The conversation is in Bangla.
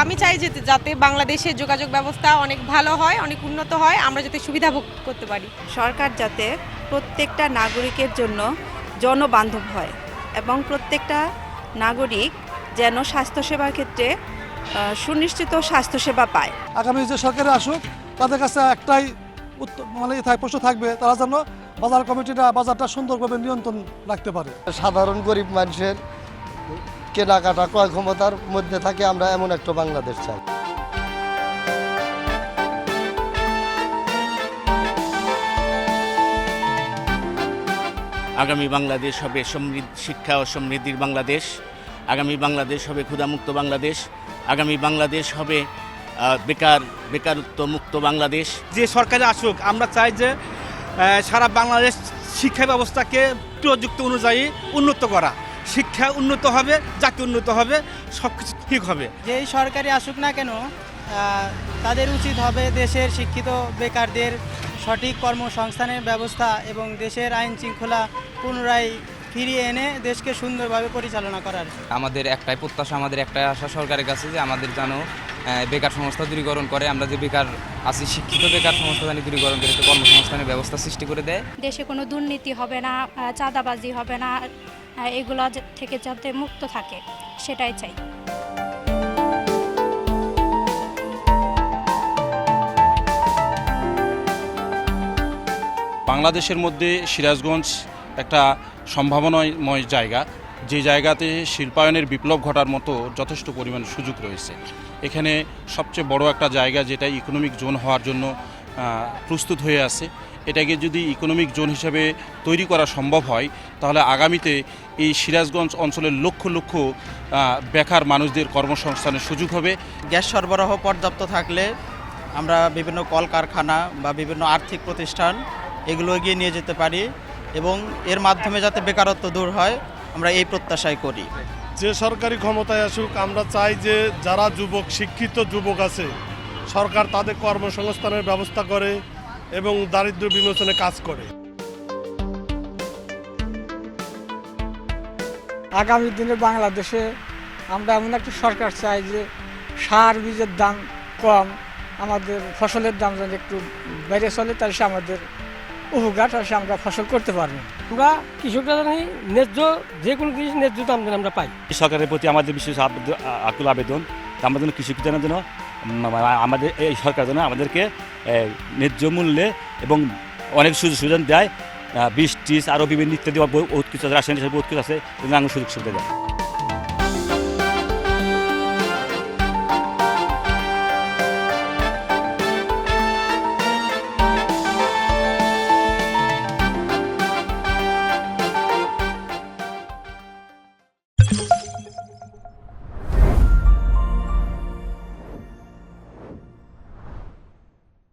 আমি চাই যে যাতে বাংলাদেশের যোগাযোগ ব্যবস্থা অনেক ভালো হয়, অনেক উন্নত হয়, আমরা যাতে সুবিধা ভোগ করতে পারি। সরকার যাতে প্রত্যেকটা নাগরিকের জন্য জনবান্ধব হয় এবং প্রত্যেকটা নাগরিক যেন স্বাস্থ্যসেবার ক্ষেত্রে সুনিশ্চিত স্বাস্থ্যসেবা পায়। আগামী যে সরকারে আসুক তাদের কাছে একটাই মানে প্রশ্ন থাকবে, তারা যেন বাজার কমিটিটা বাজারটা সুন্দরভাবে নিয়ন্ত্রণ রাখতে পারে। সাধারণ গরিব মানুষের কেনাকাটা ক্রয় ক্ষমতার মধ্যে থাকে, আমরা এমন একটা বাংলাদেশ চাই। আগামী বাংলাদেশ হবে শিক্ষা ও সমৃদ্ধির বাংলাদেশ। আগামী বাংলাদেশ হবে ক্ষুধামুক্ত বাংলাদেশ। আগামী বাংলাদেশ হবে বেকারত্ব মুক্ত বাংলাদেশ। যে সরকারে আসুক আমরা চাই যে সারা বাংলাদেশ শিক্ষা ব্যবস্থাকে প্রযুক্তি অনুযায়ী উন্নত করা। শিক্ষা উন্নত হবে, জাতি উন্নত হবে, সব কিছু ঠিক হবে। যেই সরকারি আসুক না কেন তাদের উচিত হবে দেশের শিক্ষিত বেকারদের সঠিক কর্মসংস্থানের ব্যবস্থা এবং দেশের আইন শৃঙ্খলা পুনরায় ফিরিয়ে এনে দেশকে সুন্দরভাবে পরিচালনা করার। আমাদের একটাই প্রত্যাশা, আমাদের একটাই আশা সরকারের কাছে যে আমাদের যেন বেকার সংস্থা দূরীকরণ করে, আমরা যে বেকার আছি শিক্ষিত বেকার সংস্থা যেন দূরীকরণ করে কর্মসংস্থানের ব্যবস্থা সৃষ্টি করে দেয়। দেশে কোনো দুর্নীতি হবে না, চাঁদাবাজি হবে না, এগুলো থেকে যাতে মুক্ত থাকে সেটাই চাই। বাংলাদেশের মধ্যে সিরাজগঞ্জ একটা সম্ভাবনাময় জায়গা, যে জায়গাতে শিল্পায়নের বিপ্লব ঘটার মতো যথেষ্ট পরিমাণ সুযোগ রয়েছে। এখানে সবচেয়ে বড় একটা জায়গা যেটা ইকোনমিক জোন হওয়ার জন্য প্রস্তুত হয়ে আছে। এটাকে যদি ইকোনমিক জোন হিসেবে তৈরি করা সম্ভব হয় তাহলে আগামীতে এই সিরাজগঞ্জ অঞ্চলের লক্ষ লক্ষ বেকার মানুষদের কর্মসংস্থানের সুযোগ হবে। গ্যাস সরবরাহ পর্যাপ্ত থাকলে আমরা বিভিন্ন কলকারখানা বা বিভিন্ন আর্থিক প্রতিষ্ঠান এগুলো এগিয়ে নিয়ে যেতে পারি এবং এর মাধ্যমে যাতে বেকারত্ব দূর হয় আমরা এই প্রত্যাশাই করি। যে সরকারি ক্ষমতায় আসুক আমরা চাই যে যারা শিক্ষিত যুবক আছে সরকার তাদের কর্মসংস্থানের ব্যবস্থা করে এবং দারিদ্র বিমোচনে কাজ করে। আগামী দিনে বাংলাদেশে আমরা এমন একটা সরকার চাই যে সার বীজের দাম কম, আমাদের ফসলের দাম যেন একটু বেড়ে চলে, তাই সে আমাদের উপকার, তাই আমরা ফসল করতে পারবো। আমরা কৃষকরা জানি ন্যায্য যে কোনো জিনিস ন্যায্য দাম যেন আমরা পাই। সরকারের প্রতি আমাদের বিশেষ আকুল আবেদন, আমরা যেন কৃষকদের জন্য আমাদের এই সরকার যেন আমাদেরকে ন্যায্য মূল্যে এবং অনেক সুযোগ সুবিধা দেয়, বীজ টিজ আরও বিভিন্ন ইত্যাদি বহুত কিছু রাসায়নিক বহুত কিছু আছে, সুযোগ সুবিধা দেয়।